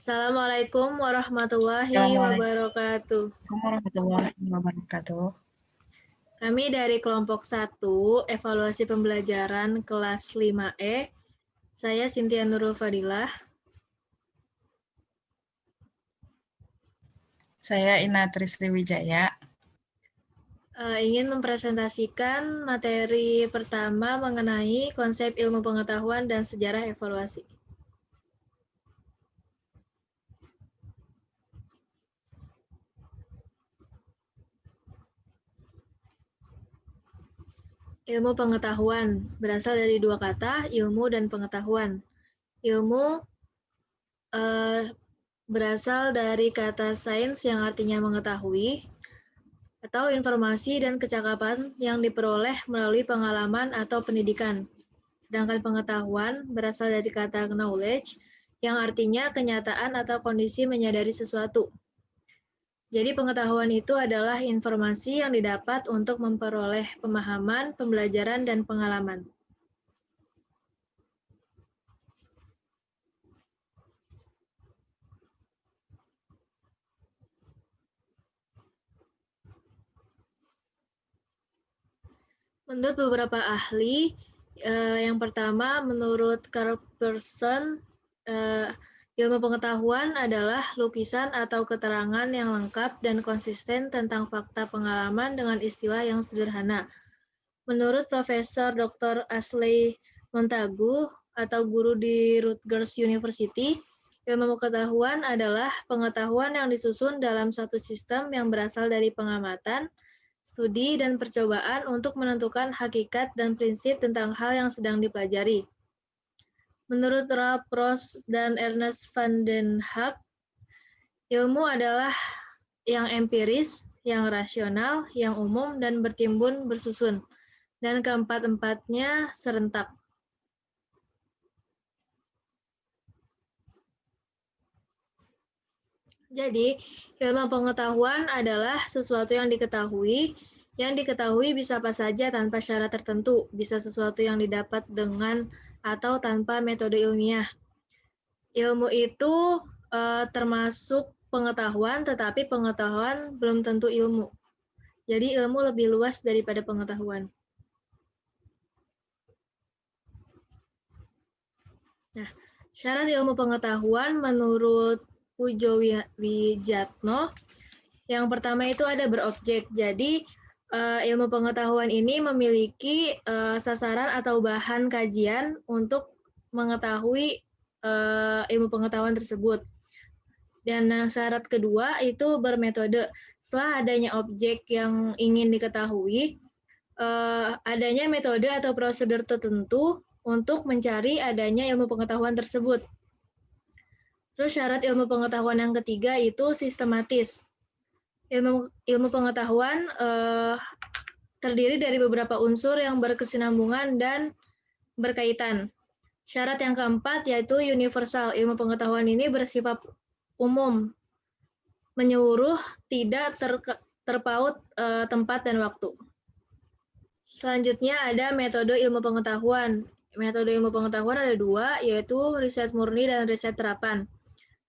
Assalamualaikum warahmatullahi Assalamualaikum wabarakatuh. warahmatullahi wabarakatuh. Kami dari kelompok 1, evaluasi pembelajaran kelas 5E. Saya Cynthia Nurul Fadilah. Saya Inatri Sriwijaya. Ingin mempresentasikan materi pertama mengenai konsep ilmu pengetahuan dan sejarah evaluasi. Ilmu pengetahuan berasal dari dua kata, ilmu dan pengetahuan. Ilmu berasal dari kata sains yang artinya mengetahui, atau informasi dan kecakapan yang diperoleh melalui pengalaman atau pendidikan. Sedangkan pengetahuan berasal dari kata knowledge yang artinya kenyataan atau kondisi menyadari sesuatu. Jadi pengetahuan itu adalah informasi yang didapat untuk memperoleh pemahaman, pembelajaran, dan pengalaman. Menurut beberapa ahli, yang pertama menurut Carl Pearson, ilmu pengetahuan adalah lukisan atau keterangan yang lengkap dan konsisten tentang fakta pengalaman dengan istilah yang sederhana. Menurut Profesor Dr. Ashley Montagu atau guru di Rutgers University, ilmu pengetahuan adalah pengetahuan yang disusun dalam satu sistem yang berasal dari pengamatan, studi, dan percobaan untuk menentukan hakikat dan prinsip tentang hal yang sedang dipelajari. Menurut Ralph Ross dan Ernest van den Haag, ilmu adalah yang empiris, yang rasional, yang umum, dan bertimbun bersusun, dan keempat-empatnya serentak. Jadi, ilmu pengetahuan adalah sesuatu yang diketahui bisa apa saja tanpa syarat tertentu, bisa sesuatu yang didapat dengan atau tanpa metode ilmiah. Ilmu itu termasuk pengetahuan, tetapi pengetahuan belum tentu ilmu. Jadi ilmu lebih luas daripada pengetahuan. Nah, syarat ilmu pengetahuan menurut Pujo Wijatno, yang pertama itu ada berobjek. Jadi ilmu pengetahuan ini memiliki sasaran atau bahan kajian untuk mengetahui ilmu pengetahuan tersebut. Dan syarat kedua itu bermetode. Setelah adanya objek yang ingin diketahui, adanya metode atau prosedur tertentu untuk mencari adanya ilmu pengetahuan tersebut. Terus syarat ilmu pengetahuan yang ketiga itu sistematis. Ilmu pengetahuan terdiri dari beberapa unsur yang berkesinambungan dan berkaitan. Syarat yang keempat yaitu universal. Ilmu pengetahuan ini bersifat umum, menyeluruh, tidak terpaut tempat dan waktu. Selanjutnya ada metode ilmu pengetahuan. Metode ilmu pengetahuan ada dua, yaitu riset murni dan riset terapan.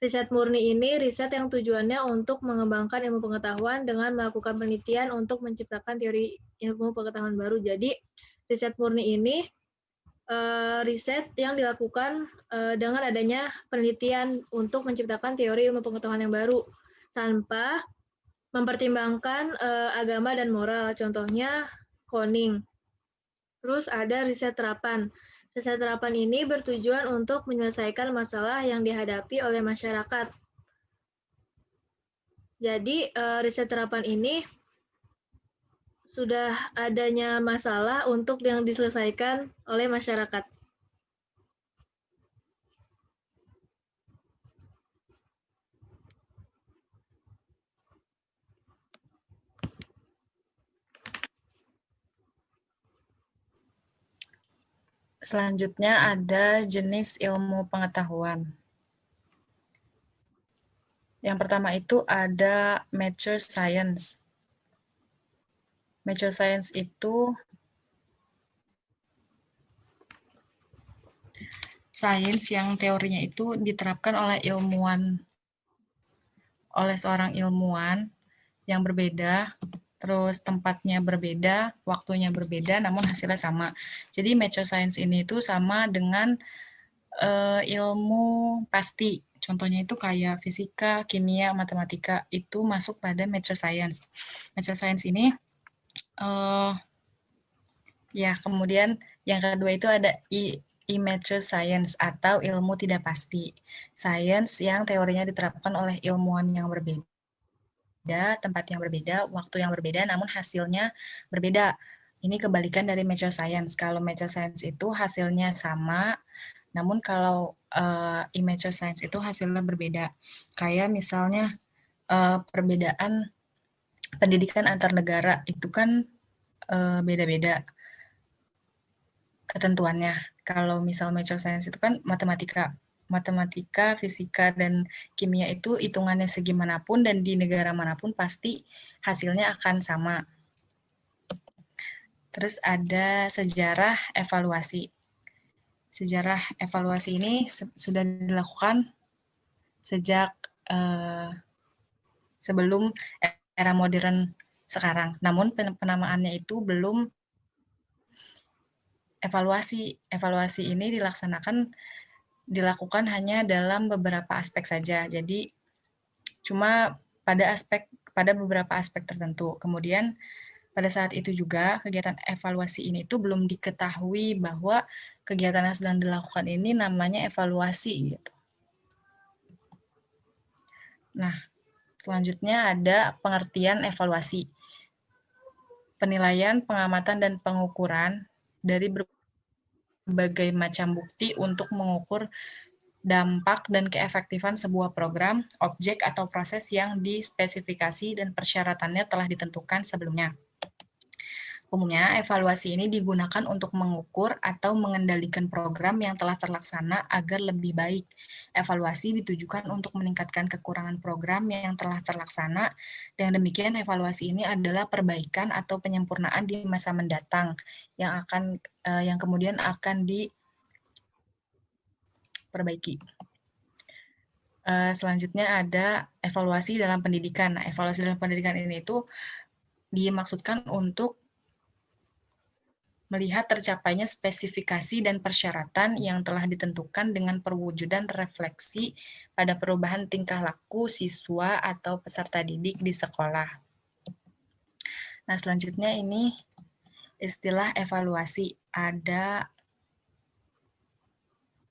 Riset murni ini riset yang tujuannya untuk mengembangkan ilmu pengetahuan dengan melakukan penelitian untuk menciptakan teori ilmu pengetahuan baru. Jadi, riset murni ini riset yang dilakukan dengan adanya penelitian untuk menciptakan teori ilmu pengetahuan yang baru tanpa mempertimbangkan agama dan moral. Contohnya, Koning. Terus ada riset terapan. Riset terapan ini bertujuan untuk menyelesaikan masalah yang dihadapi oleh masyarakat. Jadi, riset terapan ini sudah adanya masalah untuk yang diselesaikan oleh masyarakat. Selanjutnya ada jenis ilmu pengetahuan. Yang pertama itu ada mature science. Mature science itu sains yang teorinya itu diterapkan oleh seorang ilmuwan yang berbeda, terus tempatnya berbeda, waktunya berbeda, namun hasilnya sama. Jadi mature science ini itu sama dengan ilmu pasti. Contohnya itu kayak fisika, kimia, matematika, itu masuk pada mature science. Mature science ini, ya kemudian yang kedua itu ada immature science atau ilmu tidak pasti. Sains yang teorinya diterapkan oleh ilmuwan yang berbeda, tempat yang berbeda, waktu yang berbeda, namun hasilnya berbeda. Ini kebalikan dari mature science. Kalau mature science itu hasilnya sama, namun kalau immature science itu hasilnya berbeda. Kayak misalnya perbedaan pendidikan antar negara itu kan beda-beda ketentuannya. Kalau misal mature science itu kan matematika, fisika, dan kimia itu hitungannya segimanapun dan di negara manapun pasti hasilnya akan sama. Terus ada sejarah evaluasi. Sejarah evaluasi ini sudah dilakukan sejak sebelum era modern sekarang. Namun penamaannya itu belum evaluasi. Evaluasi ini dilakukan hanya dalam beberapa aspek saja. Jadi cuma pada beberapa aspek tertentu. Kemudian pada saat itu juga kegiatan evaluasi ini itu belum diketahui bahwa kegiatan yang sedang dilakukan ini namanya evaluasi gitu. Nah, selanjutnya ada pengertian evaluasi. Penilaian, pengamatan, dan pengukuran dari berbagai macam bukti untuk mengukur dampak dan keefektifan sebuah program, objek, atau proses yang dispesifikasi dan persyaratannya telah ditentukan sebelumnya. Umumnya, evaluasi ini digunakan untuk mengukur atau mengendalikan program yang telah terlaksana agar lebih baik. Evaluasi ditujukan untuk meningkatkan kekurangan program yang telah terlaksana, dan demikian evaluasi ini adalah perbaikan atau penyempurnaan di masa mendatang yang kemudian akan diperbaiki. Selanjutnya ada evaluasi dalam pendidikan. Nah, evaluasi dalam pendidikan ini itu dimaksudkan untuk melihat tercapainya spesifikasi dan persyaratan yang telah ditentukan dengan perwujudan refleksi pada perubahan tingkah laku siswa atau peserta didik di sekolah. Nah, selanjutnya ini istilah evaluasi. Ada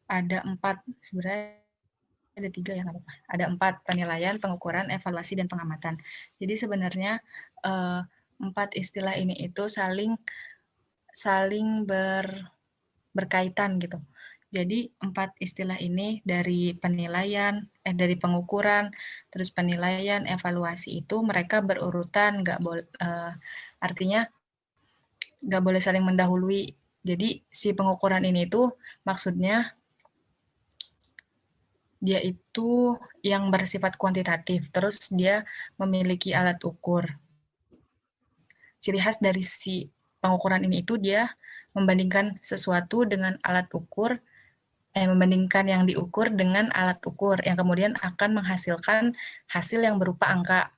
4, sebenarnya ada 3 ya, nggak apa-apa. Ada 4, penilaian, pengukuran, evaluasi, dan pengamatan. Jadi sebenarnya 4 istilah ini itu saling berkaitan gitu. Jadi 4 istilah ini dari dari pengukuran, terus penilaian, evaluasi itu mereka berurutan, artinya nggak boleh saling mendahului. Jadi si pengukuran ini itu maksudnya dia itu yang bersifat kuantitatif, terus dia memiliki alat ukur. Ciri khas dari si pengukuran ini itu dia membandingkan sesuatu dengan alat ukur, membandingkan yang diukur dengan alat ukur, yang kemudian akan menghasilkan hasil yang berupa angka.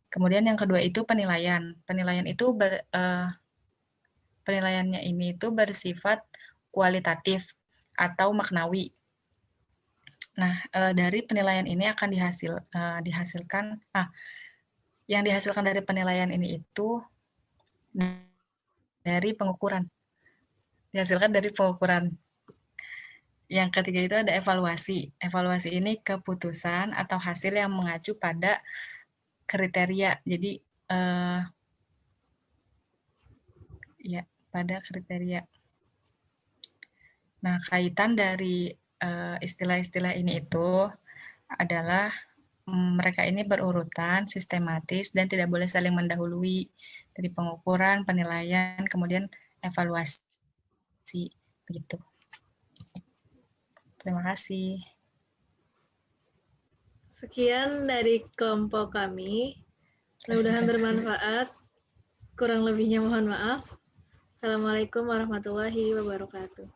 Kemudian yang kedua itu penilaian. Penilaiannya ini itu bersifat kualitatif atau maknawi. Nah, dari penilaian ini akan dihasilkan, yang dihasilkan dari penilaian ini itu dari pengukuran. Dihasilkan dari pengukuran. Yang ketiga itu ada evaluasi. Evaluasi ini keputusan atau hasil yang mengacu pada kriteria. Jadi, ya, pada kriteria. Nah, kaitan dari istilah-istilah ini itu adalah mereka ini berurutan, sistematis, dan tidak boleh saling mendahului dari pengukuran, penilaian, kemudian evaluasi. Begitu. Terima kasih. Sekian dari kelompok kami. Mudah-mudahan bermanfaat. Kurang lebihnya mohon maaf. Assalamualaikum warahmatullahi wabarakatuh.